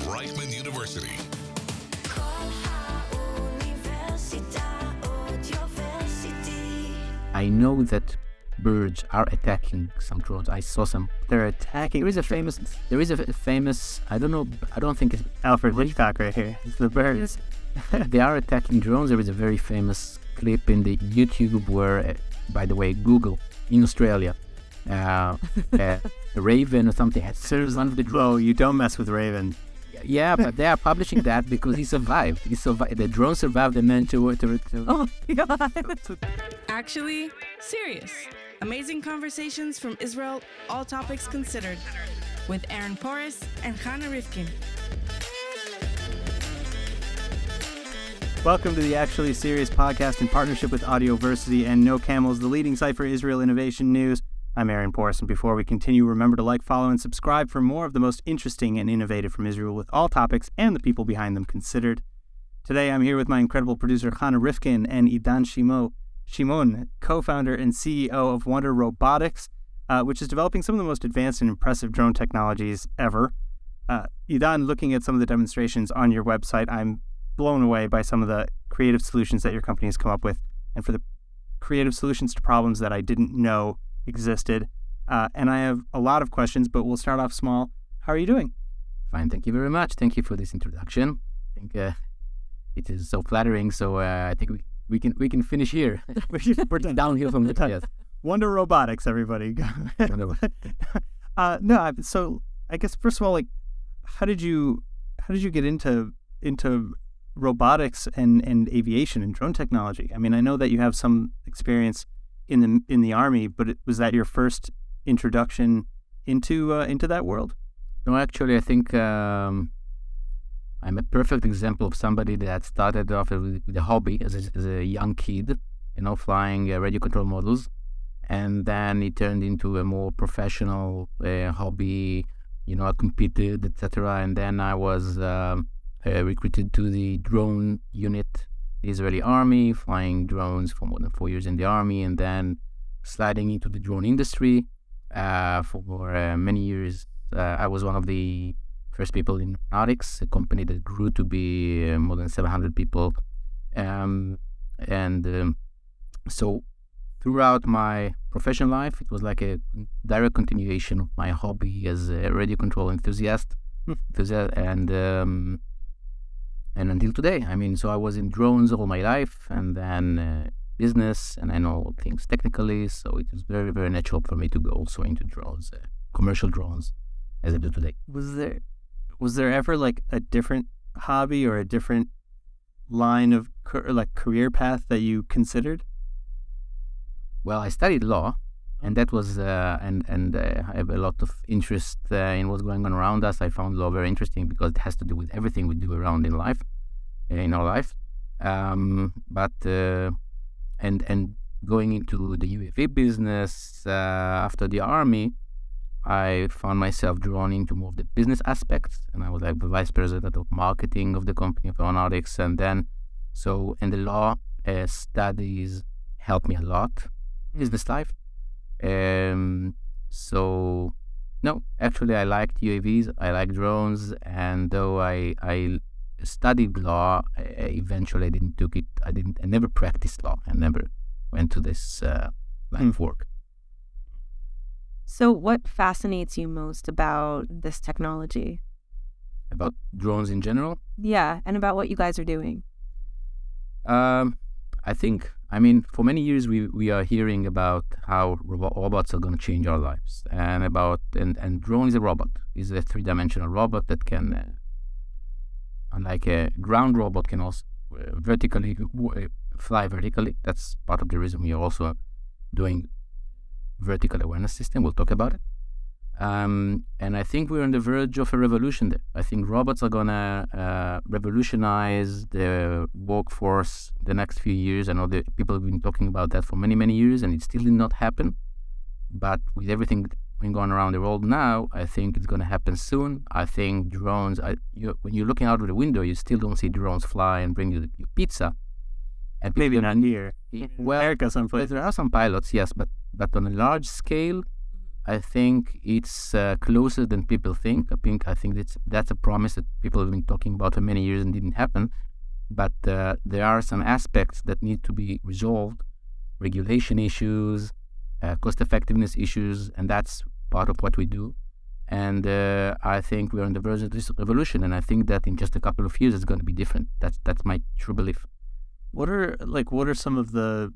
Reichman University. I know that birds are attacking some drones. I saw some. They're attacking. There is a famous. I don't know. I don't think it's Alfred Hitchcock right here. It's the birds. they are attacking drones. There is a very famous clip in the YouTube where, by the way, Google in Australia, a raven or something has served one of the drones. Oh, you don't mess with raven. Yeah, but they are publishing that because he survived. The drone survived and managed to. Oh my God. Actually, serious. Amazing conversations from Israel, all topics considered, with Aaron Poris and Chana Rifkin. Welcome to the Actually Serious podcast in partnership with Audioversity and No Camels, the leading site for Israel innovation news. I'm Aaron Poris, and before we continue, remember to like, follow, and subscribe for more of the most interesting and innovative from Israel with all topics and the people behind them considered. Today, I'm here with my incredible producer, Chana Rifkin, and Idan Shimon, co-founder and CEO of Wonder Robotics, which is developing some of the most advanced and impressive drone technologies ever. Idan, looking at some of the demonstrations on your website, I'm blown away by some of the creative solutions that your company has come up with, and for the creative solutions to problems that I didn't know existed. And I have a lot of questions, but we'll start off small. How are you doing? Fine, thank you very much. Thank you for this introduction. I think it is so flattering. So I think we can finish here. We're done. Downhill from the top. Yes. Wonder Robotics, everybody. So I guess first of all, like, how did you get into robotics and aviation and drone technology? I mean, I know that you have some experience in the Army, but was that your first introduction into that world? No, actually, I think I'm a perfect example of somebody that started off with a hobby as a young kid, flying radio control models, and then it turned into a more professional hobby. I competed, etc., and then I was recruited to the drone unit, Israeli Army, flying drones for more than 4 years in the Army, and then sliding into the drone industry for many years. I was one of the first people in aeronautics, a company that grew to be more than 700 people. So throughout my professional life, it was like a direct continuation of my hobby as a radio control enthusiast. And until today, so I was in drones all my life, and then business, and I know things technically, so it was very, very natural for me to go also into drones, commercial drones, as I do today. Was there ever like a different hobby or a different line of career path that you considered? Well, I studied law, and that was and I have a lot of interest in what's going on around us. I found law very interesting because it has to do with everything we do around in life, in our life. But going into the UAV business after the Army, I found myself drawn into more of the business aspects, and I was like the vice president of marketing of the company of aeronautics, and the law studies helped me a lot in business life. So no, actually I liked UAVs, I like drones, and though I studied law, eventually I never practiced law. I never went to this line of work. So what fascinates you most about this technology? About drones in general? Yeah, and about what you guys are doing. I think, for many years we are hearing about how robots are going to change our lives, and drone is a robot. It's a three-dimensional robot that can, unlike a ground robot, can also fly vertically. That's part of the reason we are also doing vertical awareness system. We'll talk about it. And I think we're on the verge of a revolution there. I think robots are going to revolutionize the workforce the next few years. I know that people have been talking about that for many, many years, and it still did not happen. But with everything going on around the world now, I think it's going to happen soon. I think drones, when you're looking out of the window, you still don't see drones fly and bring you your pizza. And maybe not here. Well, America someplace. There are some pilots, yes, but on a large scale, I think it's closer than people think. I think that's a promise that people have been talking about for many years and didn't happen. But there are some aspects that need to be resolved, regulation issues, cost effectiveness issues, and that's part of what we do. And I think we're on the verge of this revolution, and I think that in just a couple of years it's going to be different. That's my true belief. What are some of the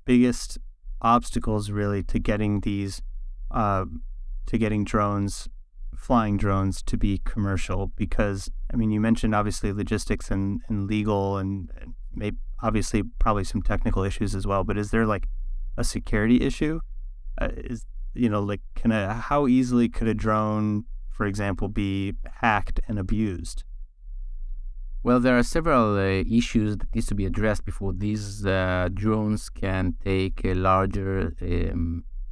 biggest obstacles really to getting these flying drones to be commercial? Because I mean, you mentioned obviously logistics and legal and maybe obviously probably some technical issues as well, but is there like a security issue? How easily could a drone, for example, be hacked and abused? Well, there are several issues that needs to be addressed before these drones can take a larger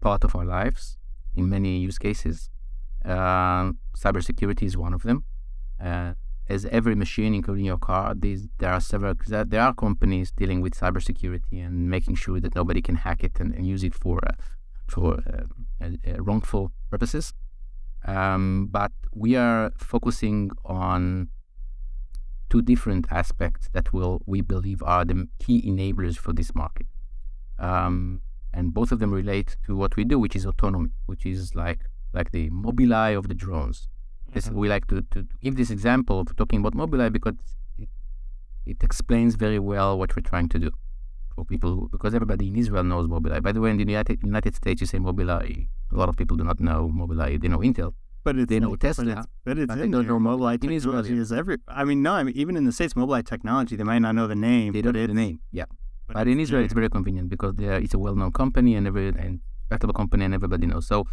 part of our lives in many use cases. Cybersecurity is one of them. As every machine, including your car, there are companies dealing with cybersecurity and making sure that nobody can hack it and use it for wrongful purposes. But we are focusing on two different aspects that we believe are the key enablers for this market. And both of them relate to what we do, which is autonomy, which is like the Mobileye of the drones. We like to give this example of talking about Mobileye because it explains very well what we're trying to do for people, because everybody in Israel knows Mobileye. By the way, in the United States, you say Mobileye. A lot of people do not know Mobileye. They know Intel. But they know Tesla. But they don't know Mobileye technology is every. I mean, even in the States, Mobileye technology, they might not know the name. They don't know the name. Yeah, but in Israel, it's very convenient because it's a well-known company and respectable company, and everybody knows. So,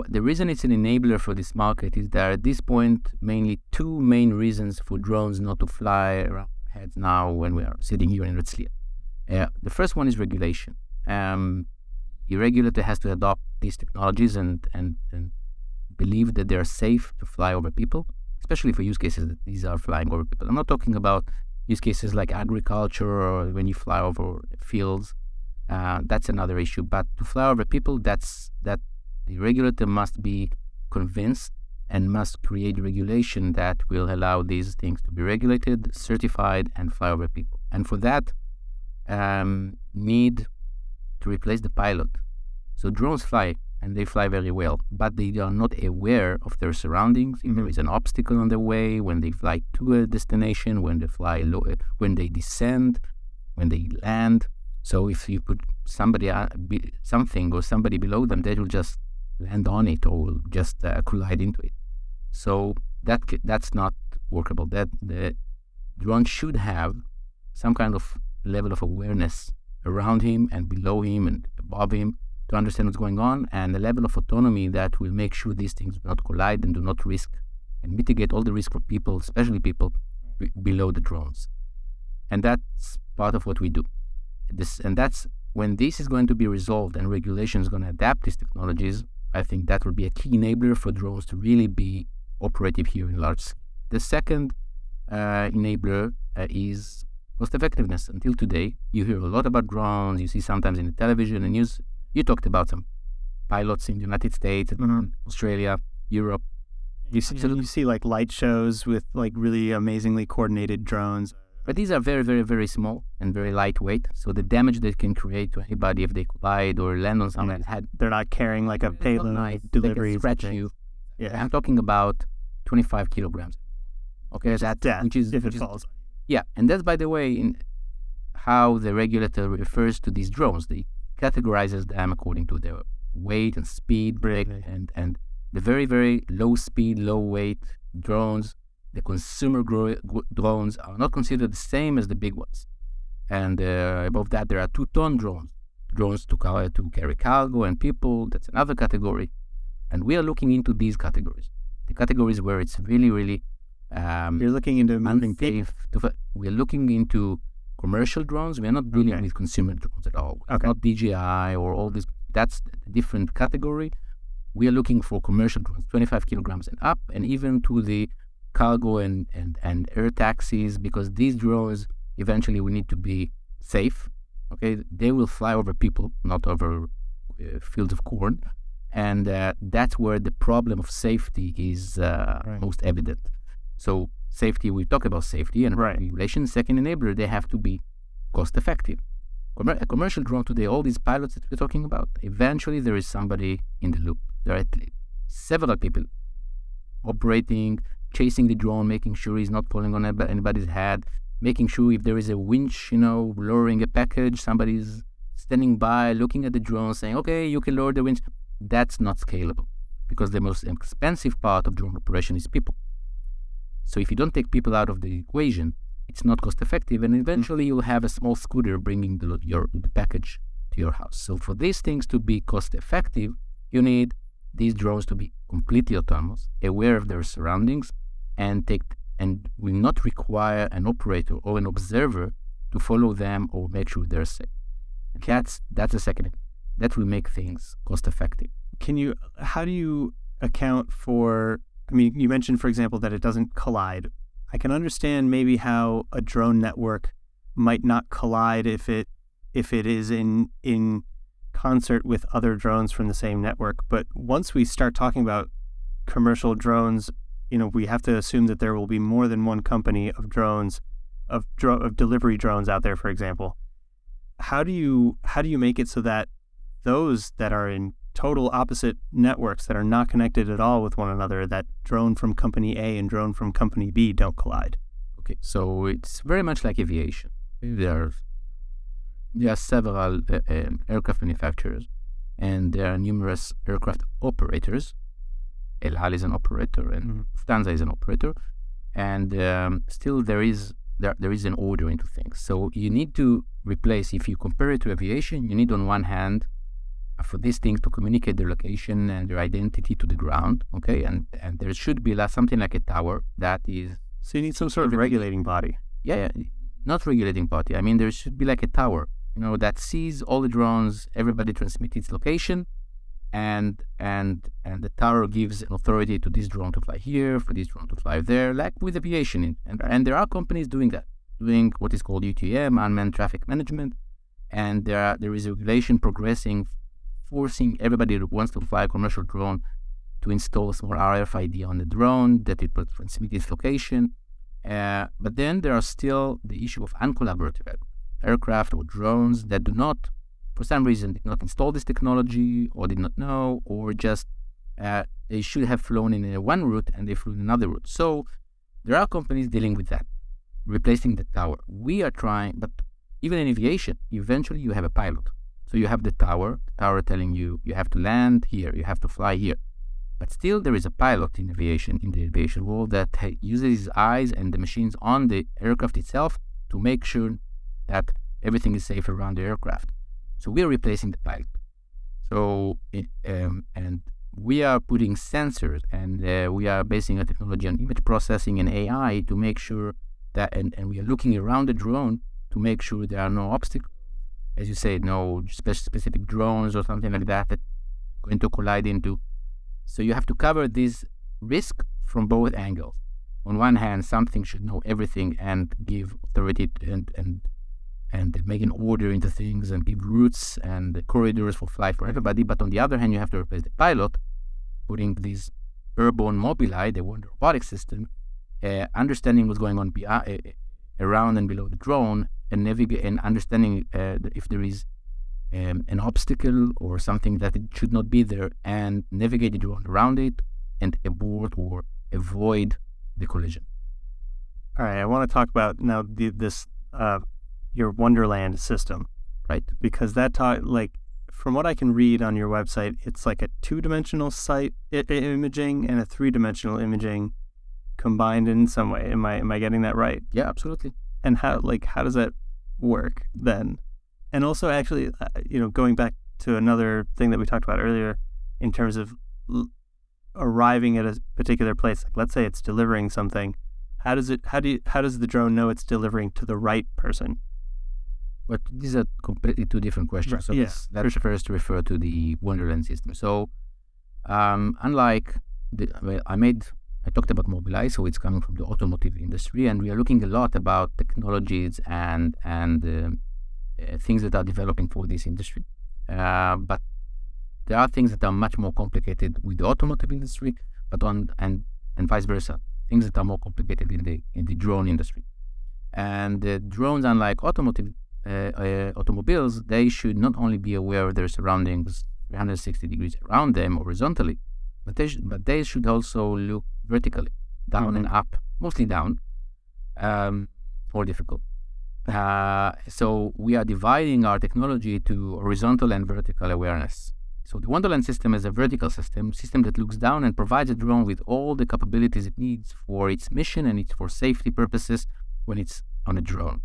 the reason it's an enabler for this market is that at this point, mainly two main reasons for drones not to fly around our heads now when we are sitting here in Herzliya. The first one is regulation. The regulator has to adopt these technologies and believe that they're safe to fly over people, especially for use cases that these are flying over people. I'm not talking about use cases like agriculture or when you fly over fields. That's another issue. But to fly over people, that the regulator must be convinced and must create regulation that will allow these things to be regulated, certified, and fly over people. And for that, need to replace the pilot. So drones fly, and they fly very well, but they are not aware of their surroundings. If there is an obstacle on the way, when they fly to a destination, when they fly low, when they descend, when they land. So if you put something or somebody below them, they will just land on it or will just collide into it. So that's not workable. That the drone should have some kind of level of awareness around him and below him and above him to understand what's going on, and a level of autonomy that will make sure these things do not collide and do not risk and mitigate all the risk for people, especially people below the drones. And that's part of what we do. And that's when this is going to be resolved and regulation is going to adapt these technologies. I think that will be a key enabler for drones to really be operative here in large scale. The second enabler is cost effectiveness. Until today, you hear a lot about drones. You see sometimes in the television and news. You talked about some pilots in the United States, Australia, Europe. You see like light shows with like really amazingly coordinated drones. But these are very, very, very small and very lightweight. So the damage they can create to anybody if they collide or land on something they're not carrying like a payload delivery. They can stretch you. Yeah, I'm talking about 25 kilograms. Okay, which is if it falls. Yeah, and that's, by the way, in how the regulator refers to these drones. They categorizes them according to their weight and speed, and the very, very low speed, low weight drones, the consumer drones are not considered the same as the big ones. And above that, there are 2-ton drones to carry cargo and people. That's another category. And we are looking into these categories, the categories where it's really, really you're looking into unsafe. We're looking into commercial drones. We are not dealing with consumer drones at all. It's not DJI or all this. That's a different category. We are looking for commercial drones, 25 kilograms and up, and even to the cargo and air taxis, because these drones eventually will need to be safe. Okay, they will fly over people, not over fields of corn. And that's where the problem of safety is most evident. So safety, we talk about safety and regulation. Second enabler, they have to be cost effective. A commercial drone today, all these pilots that we're talking about, eventually there is somebody in the loop. There are several people operating, chasing the drone, making sure he's not falling on anybody's head, making sure if there is a winch, lowering a package, somebody's standing by, looking at the drone, saying, okay, you can lower the winch. That's not scalable because the most expensive part of drone operation is people. So if you don't take people out of the equation, it's not cost effective, and eventually you'll have a small scooter bringing the package to your house. So for these things to be cost effective, you need these drones to be completely autonomous, aware of their surroundings, and will not require an operator or an observer to follow them or make sure they're safe. That's the second. That will make things cost effective. How do you account for, you mentioned, for example, that it doesn't collide. I can understand maybe how a drone network might not collide if it is in concert with other drones from the same network. But once we start talking about commercial drones, we have to assume that there will be more than one company of drones, of delivery drones out there, for example. How do you make it so that those that are in total opposite networks that are not connected at all with one another, that drone from company A and drone from company B don't collide? Okay, so it's very much like aviation. There are several aircraft manufacturers, and there are numerous aircraft operators. El Al is an operator, and Lufthansa is an operator, and still there is an order into things. So you need to replace, if you compare it to aviation, you need on one hand for these things to communicate their location and their identity to the ground, okay? And there should be something like a tower that is... So you need some sort of regulating body. Yeah, not regulating body. There should be like a tower, that sees all the drones, everybody transmits its location, and the tower gives an authority to this drone to fly here, for this drone to fly there, like with aviation. And there are companies doing that, doing what is called UTM, unmanned traffic management, and there is a regulation progressing, forcing everybody who wants to fly a commercial drone to install a small RFID on the drone that it will transmit its location. But then there are still the issue of uncollaborative aircraft or drones that do not, for some reason, did not install this technology or did not know, or just they should have flown in one route and they flew in another route. So there are companies dealing with that, replacing the tower. We are trying, but even in aviation, eventually you have a pilot. So you have the tower telling you have to land here, you have to fly here. But still there is a pilot in the aviation world that uses his eyes and the machines on the aircraft itself to make sure that everything is safe around the aircraft. So we are replacing the pilot. So, and we are putting sensors, and we are basing our technology on image processing and AI to make sure that, and we are looking around the drone to make sure there are no obstacles. As you say, no specific drones or something like that going to collide into. So you have to cover this risk from both angles. On one hand, something should know everything and give authority and make an order into things and give routes and corridors for flight for everybody. But on the other hand, you have to replace the pilot, putting this airborne Mobileye, the wonder robotic system, understanding what's going on around and below the drone, and navigate and understanding if there is an obstacle or something that it should not be there, and navigate the drone around it and abort or avoid the collision. All right, I want to talk about now this your Wonderland system, right? Because that from what I can read on your website, it's like a 2-dimensional site imaging and a 3-dimensional imaging combined in some way. Am I getting that right? Yeah, absolutely. And how does that work then? And also, actually, going back to another thing that we talked about earlier, in terms of arriving at a particular place, like let's say it's delivering something, how does the drone know it's delivering to the right person? But these are completely two different questions. Right. So Yes, let's first refer to the Wonderland system. So, unlike I talked about Mobileye, so it's coming from the automotive industry, and we are looking a lot about technologies and things that are developing for this industry. But there are things that are much more complicated with the automotive industry, and vice versa, things that are more complicated in the drone industry. And the drones, unlike automobiles, they should not only be aware of their surroundings 360 degrees around them horizontally, but they should also look vertically, down and up, mostly down. More difficult. So we are dividing our technology to horizontal and vertical awareness. So the Wonderland system is a vertical system that looks down and provides a drone with all the capabilities it needs for its mission and it's for safety purposes when it's on a drone.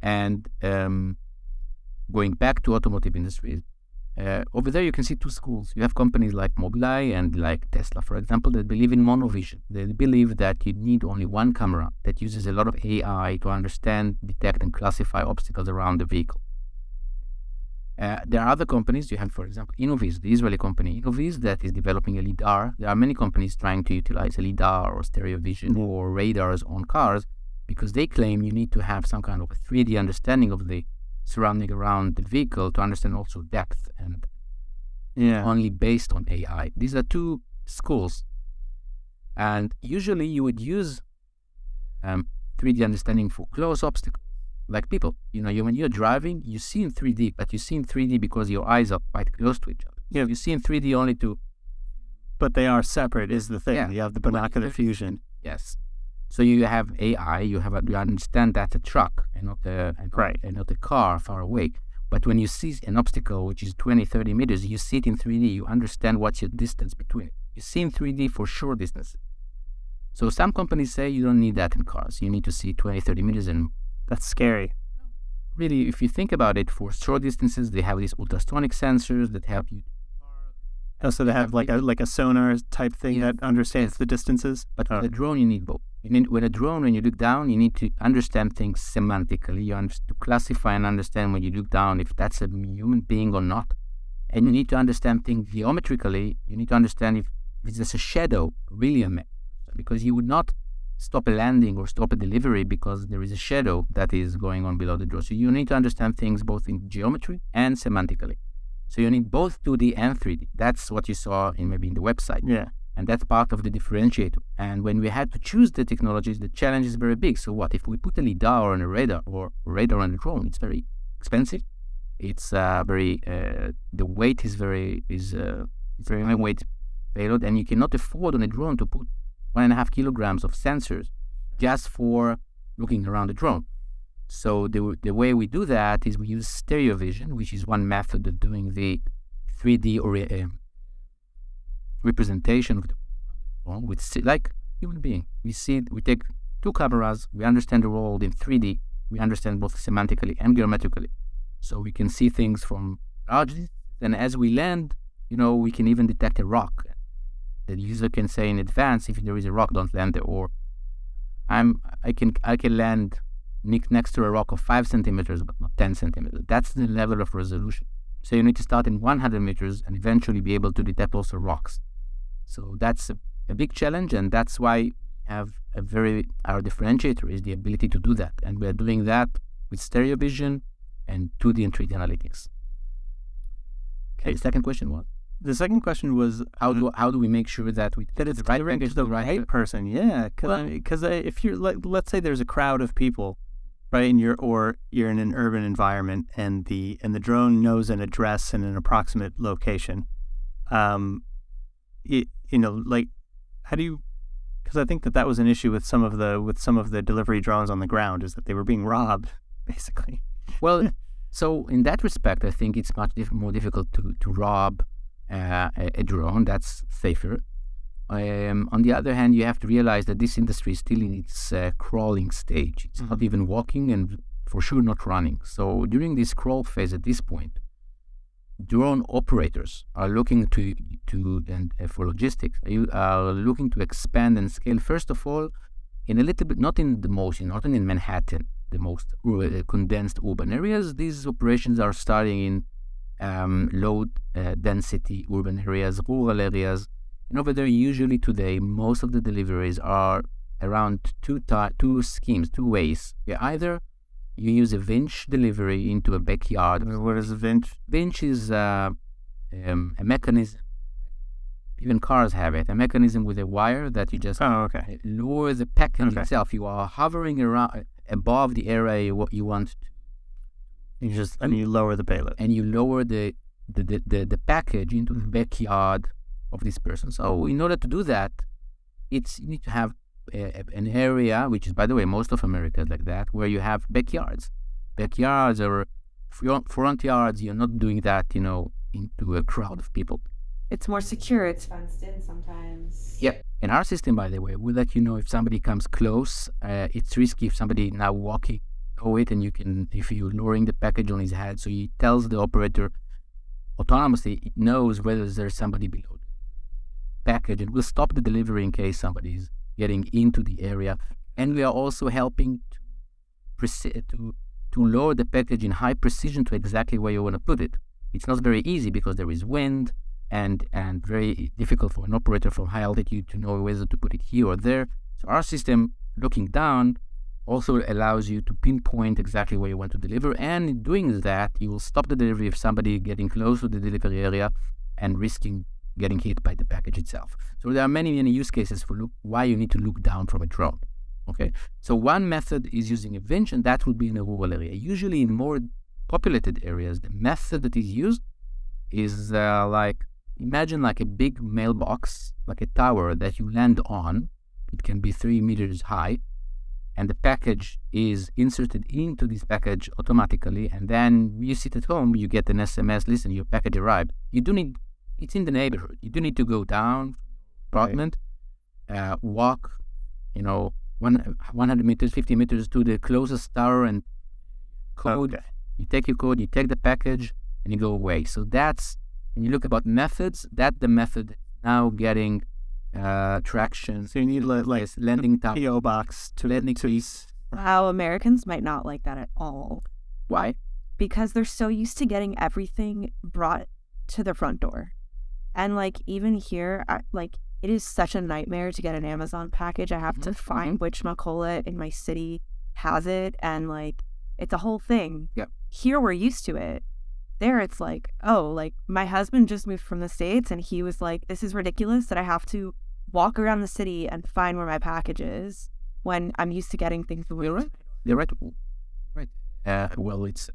And going back to automotive industries, over there you can see two schools. You have companies like Mobileye and like Tesla, for example, that believe in monovision. They believe that you need only one camera that uses a lot of AI to understand, detect, and classify obstacles around the vehicle. There are other companies. You have, for example, Innoviz, the Israeli company Innoviz, that is developing a LiDAR. There are many companies trying to utilize a LiDAR or stereo vision or radars on cars because they claim you need to have some kind of a 3D understanding of the surrounding around the vehicle to understand also depth and only based on AI. These are two schools. And usually you would use 3D understanding for close obstacles. Like people, when you're driving, you see in 3D, but you see in 3D because your eyes are quite close to each other. Yeah, you see in 3D only to... But they are separate is the thing. Yeah. You have the binocular fusion. Yes. So you have AI, you understand that's a truck and not a car far away. But when you see an obstacle which is 20, 30 meters, you see it in 3D, you understand what's your distance between it. You see in 3D for sure distance. So some companies say you don't need that in cars. You need to see 20, 30 meters and... That's scary. Really, if you think about it, for short distances, they have these ultrasonic sensors that help you. So they have like a sonar type thing that understands the distances. But with a drone, you need both. With a drone, when you look down, you need to understand things semantically. You have to classify and understand when you look down if that's a human being or not. And you need to understand things geometrically. You need to understand if there's a shadow, really a man. Because you would not stop a landing or stop a delivery because there is a shadow that is going on below the drone. So you need to understand things both in geometry and semantically. So you need both 2D and 3D. That's what you saw maybe in the website. Yeah. And that's part of the differentiator. And when we had to choose the technologies, the challenge is very big. So what? If we put a LiDAR on a radar or radar on a drone, it's very expensive. It's the weight is very high weight payload, and you cannot afford on a drone to put 1.5 kilograms of sensors just for looking around the drone. So the way we do that is we use stereo vision, which is one method of doing the 3D or representation of the drone like human being. We take two cameras, we understand the world in 3D, we understand both semantically and geometrically. So we can see things from large distance, and as we land, we can even detect a rock. The user can say in advance, if there is a rock, don't land there, or I can land next to a rock of 5 centimeters, but not 10 centimeters. That's the level of resolution. So you need to start in 100 meters and eventually be able to detect also rocks. So that's a big challenge, and that's why we have our differentiator is the ability to do that. And we are doing that with stereo vision and 2D and 3D analytics. Okay, the second question was? The second question was how do we make sure that it's direct to the right person? Yeah, because if you're let's say there's a crowd of people, right, and you're in an urban environment, and the drone knows an address and an approximate location. How do you? Because I think that was an issue with some of the delivery drones on the ground, is that they were being robbed, basically. Well, so in that respect, I think it's much more difficult to rob a drone. That's safer. On the other hand, you have to realize that this industry is still in its crawling stage. It's not even walking, and for sure not running. So during this crawl phase at this point, drone operators are looking for logistics. You are looking to expand and scale, first of all, in a little bit, not in Manhattan, the most condensed urban areas. These operations are starting in low density urban areas, rural areas. And over there, usually today, most of the deliveries are around two schemes, two ways. Either you use a winch delivery into a backyard. What is a winch? Winch is a mechanism. Even cars have it, a mechanism with a wire that you just lower the package itself. You are hovering around above the area what you want to. And you lower the payload. And you lower the package into the backyard of this person. So in order to do that, you need to have an area, which is, by the way, most of America is like that, where you have backyards. Backyards or front yards. You're not doing that, into a crowd of people. It's more secure. It's fenced in sometimes. Yeah. And our system, by the way, will let you know if somebody comes close. It's risky if somebody now walking over it, and if you're lowering the package on his head, so he tells the operator autonomously, it knows whether there's somebody below the package, and will stop the delivery in case somebody's getting into the area. And we are also helping to lower the package in high precision to exactly where you want to put it. It's not very easy because there is wind, and very difficult for an operator from high altitude to know whether to put it here or there. So our system, looking down, also allows you to pinpoint exactly where you want to deliver. And in doing that, you will stop the delivery if somebody getting close to the delivery area and risking getting hit by the package itself. So there are many use cases for why you need to look down from a drone. Okay. So one method is using a winch, and that would be in a rural area. Usually in more populated areas, the method that is used is imagine like a big mailbox, like a tower that you land on. It can be 3 meters high, and the package is inserted into this package automatically. And then you sit at home, you get an SMS, listen, your package arrived. It's in the neighborhood. You do need to go down apartment, walk, 100 meters, 50 meters to the closest tower and code. Okay. You take your code, you take the package, and you go away. So that's, when you look about methods, that the method now getting traction. So you need like landing tower, PO box to landing piece. Wow, Americans might not like that at all. Why? Because they're so used to getting everything brought to their front door. And even here, it is such a nightmare to get an Amazon package. I have to find which whatchamacallit in my city has it, and it's a whole thing. Yep. Here we're used to it. There it's my husband just moved from the States, and he was like, this is ridiculous that I have to walk around the city and find where my package is when I'm used to getting things delivered. You're right. Well, it's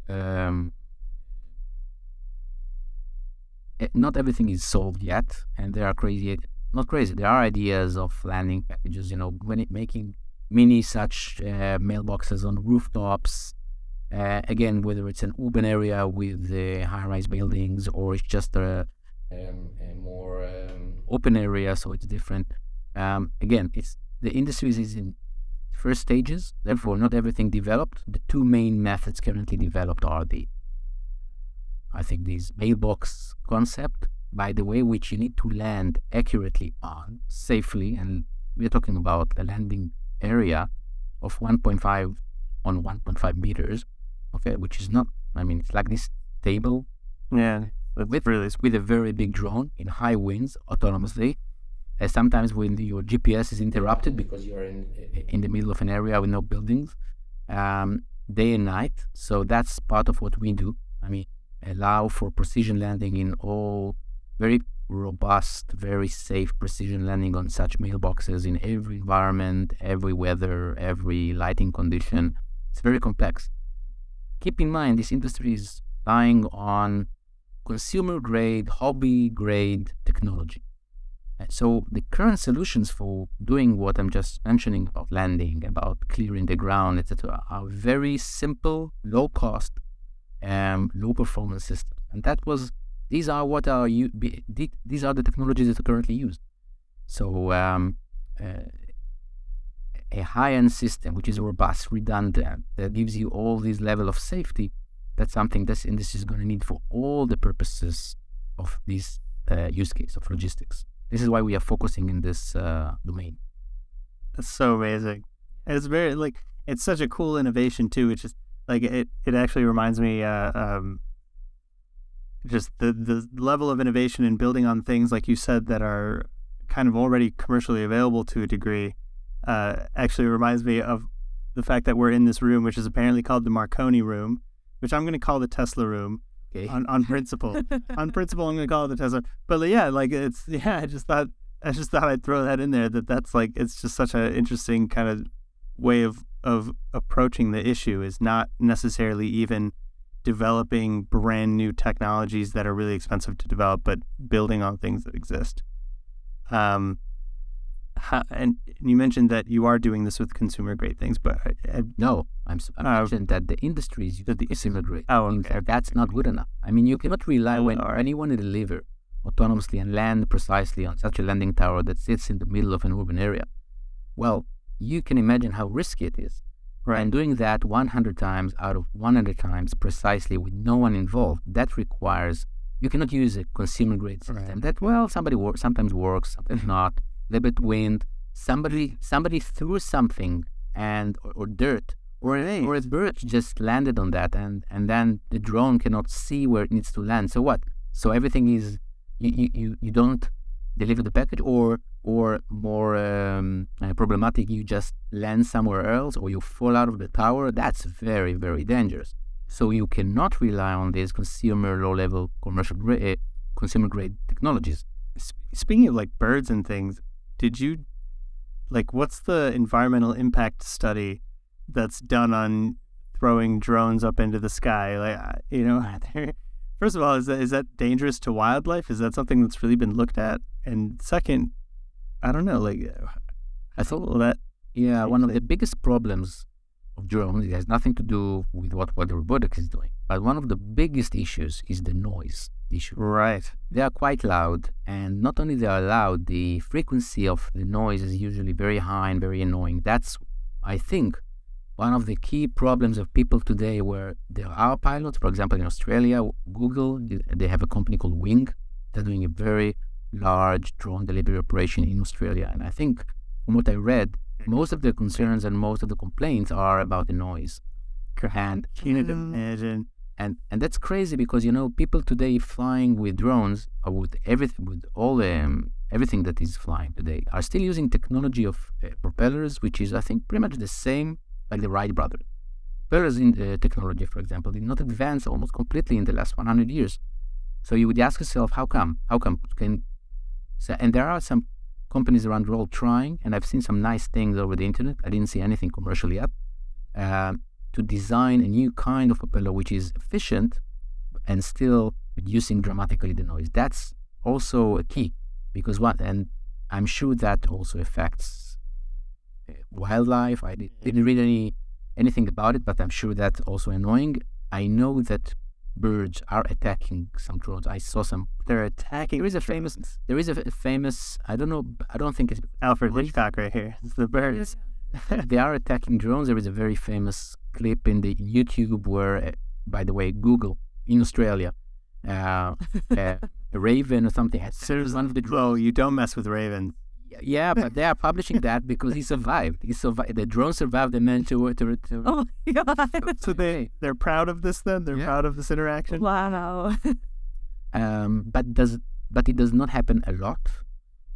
not everything is solved yet, and there are there are ideas of landing packages, making mini such mailboxes on rooftops. Again, whether it's an urban area with high-rise buildings, or it's just a more open area, so it's different. Again, the industry is in first stages, therefore not everything developed. The two main methods currently developed are these mailbox concept, by the way, which you need to land accurately on, safely, and we're talking about a landing area of 1.5 on 1.5 meters, okay, which is not, it's like this table. Yeah, with a very big drone in high winds autonomously. Sometimes when your GPS is interrupted because you're in the middle of an area with no buildings, day and night. So that's part of what we do. Allow for precision landing in all very robust, very safe precision landing on such mailboxes in every environment, every weather, every lighting condition. It's very complex. Keep in mind, this industry is relying on consumer-grade, hobby-grade technology. So the current solutions for doing what I'm just mentioning about landing, about clearing the ground, etc., are very simple, low-cost, low-performance systems. And these are the technologies that are currently used. So a high-end system, which is robust, redundant, that gives you all these level of safety, that's something this industry is going to need for all the purposes of this use case of logistics. This is why we are focusing in this domain. That's so amazing. It's very it's such a cool innovation too. It's just it actually reminds me just the level of innovation in building on things like you said that are kind of already commercially available to a degree. Actually reminds me of the fact that we're in this room, which is apparently called the Marconi room, which I'm going to call the Tesla room. Okay. on principle. On principle, I'm going to call it the Tesla. But yeah, like I just thought I'd throw that in there. That's like, it's just such an interesting kind of way of approaching the issue, is not necessarily even developing brand new technologies that are really expensive to develop, but building on things that exist. And you mentioned that you are doing this with consumer grade things, but No, I mentioned that the industry is using the consumer grade. That's not good enough. I mean, you cannot rely when you want to deliver autonomously and land precisely on such a landing tower that sits in the middle of an urban area. Well, you can imagine how risky it is. Right. And doing that 100 times out of 100 times precisely with no one involved, that requires, you cannot use a consumer grade system. That, well, sometimes works, sometimes not. A little bit wind, somebody threw something or dirt or a bird just landed on that, and then the drone cannot see where it needs to land. So what? So everything is, you don't deliver the package, or more problematic, you just land somewhere else, or you fall out of the tower. That's very, very dangerous. So you cannot rely on these low-level consumer grade technologies. Speaking of like birds and things, did you, like, what's the environmental impact study that's done on throwing drones up into the sky? Like, first of all, is that dangerous to wildlife? Is that something that's really been looked at? And second, I don't know, like, I thought that. Yeah, one of the biggest problems of drones, it has nothing to do with what the robotics is doing, but one of the biggest issues is the noise issue. Right. They are quite loud, and not only they are loud, the frequency of the noise is usually very high and very annoying. That's, I think, one of the key problems of people today, where there are pilots. For example, in Australia, Google, they have a company called Wing. They're doing a very large drone delivery operation in Australia. And I think, from what I read, most of the concerns and most of the complaints are about the noise. And imagine. And that's crazy, because people today flying with drones, or with everything, with all everything that is flying today, are still using technology of propellers, which is, I think, pretty much the same like the Wright brothers. Propellers in technology, for example, did not advance almost completely in the last 100 years. So you would ask yourself, how come? And there are some companies around the world trying, and I've seen some nice things over the internet. I didn't see anything commercial yet. To design a new kind of propeller which is efficient and still reducing dramatically the noise. That's also a key, because and I'm sure that also affects wildlife. I didn't read anything about it, but I'm sure that's also annoying. I know that birds are attacking some drones. I saw some. They're attacking. There is a famous. I don't think it's Alfred Hitchcock right here. It's the birds. They are attacking drones. There is a very famous clip in the YouTube where, by the way, Google in Australia, a raven or something has one of the drones. Oh, you don't mess with ravens. Yeah, but they are publishing that because he survived. The drone survived. They managed to. Oh my god! So they're proud of this. Then they're proud of this interaction. Wow. But it does not happen a lot,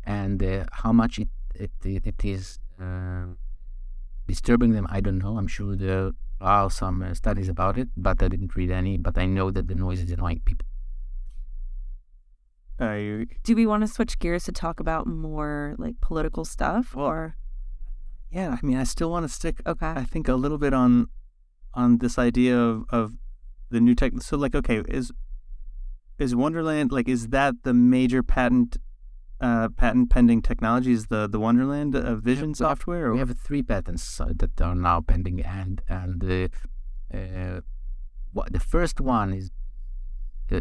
and how much it is disturbing them, I don't know. I'm sure there are some studies about it, but I didn't read any. But I know that the noise is annoying people. Do we want to switch gears to talk about more like political stuff, or? Yeah, I mean, I still want to stick. Okay. I think a little bit on this idea of the new tech. So, like, okay, is Wonderland, like, is that the major patent pending technology? Is the Wonderland vision software? Or? We have 3 patents that are now pending, and the first one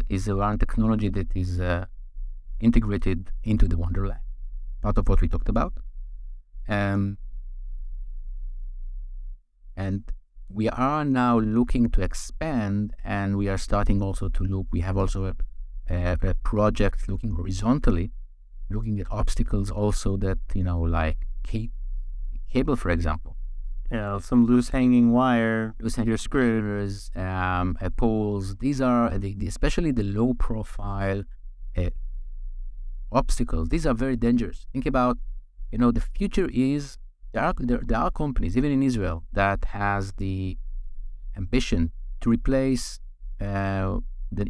is around technology that is integrated into the Wonderland, part of what we talked about. And we are now looking to expand, and we are starting also to look. We have also a project looking horizontally, looking at obstacles also that, like cable, for example. Yeah, some loose hanging wire, your screws, poles. These are especially the low profile obstacles. These are very dangerous. Think about, the future is there are companies even in Israel that has the ambition to replace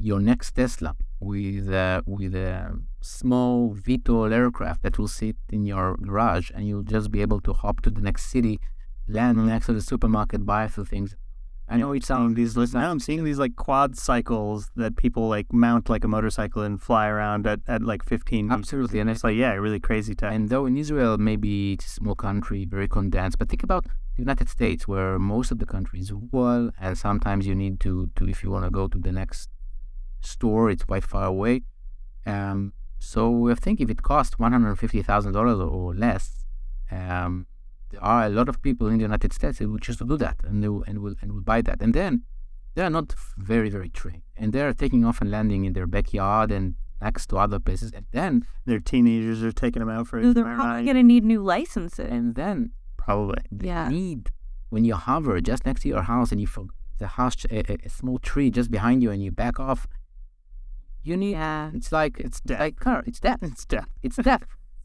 your next Tesla with a small VTOL aircraft that will sit in your garage, and you'll just be able to hop to the next city, land next to the supermarket, buy a few things. I know it sounds Now I'm seeing these like quad cycles that people like mount like a motorcycle and fly around at like 15 meters. Absolutely, and It's like, yeah, really crazy tech. And though in Israel, maybe it's a small country, very condensed, but think about the United States, where most of the country is rural, and sometimes you need to if you want to go to the next store, it's quite far away. So I think if it costs $150,000 or less, there are a lot of people in the United States who will choose to do that, and will buy that. And then they are not very, very trained, and they are taking off and landing in their backyard and next to other places, and then Their teenagers are taking them out for So a they're smart probably ride. going to need new licenses. then Probably. they Yeah. need, when you hover just next to your house and you forget the house, a small tree just behind you, and you back off, you need. Yeah. It's like death. car. It's death. It's death. It's death.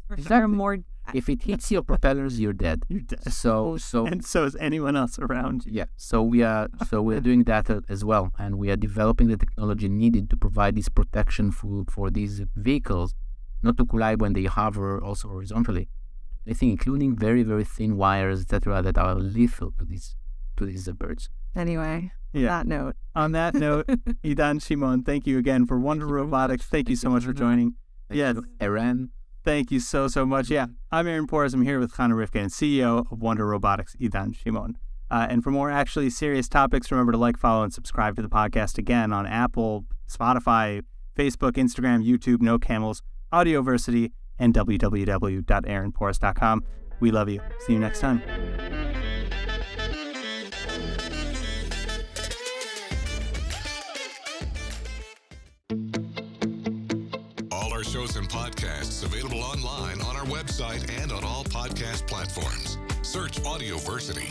For Exactly. sure, more. If it hits your propellers, you're dead. You're dead. So And so is anyone else around you. yeah. So we're doing that as well, and we are developing the technology needed to provide this protection for these vehicles, not to collide when they hover, also horizontally. I think including very, very thin wires, etc., that are lethal to these birds. Anyway, Yeah. that note. On that note, Idan Shimon, thank you again for Wonder Robotics. Thank you so much for joining. Yes. Iran. Thank you so much. Yeah, I'm Aaron Poris. I'm here with Chana Rivka and CEO of Wonder Robotics, Idan Shimon. And for more actually serious topics, remember to like, follow, and subscribe to the podcast again on Apple, Spotify, Facebook, Instagram, YouTube, No Camels, Audioversity, and www.aaronporis.com. We love you. See you next time. All our shows and podcasts available online on our website and on all podcast platforms. Search Audioversity.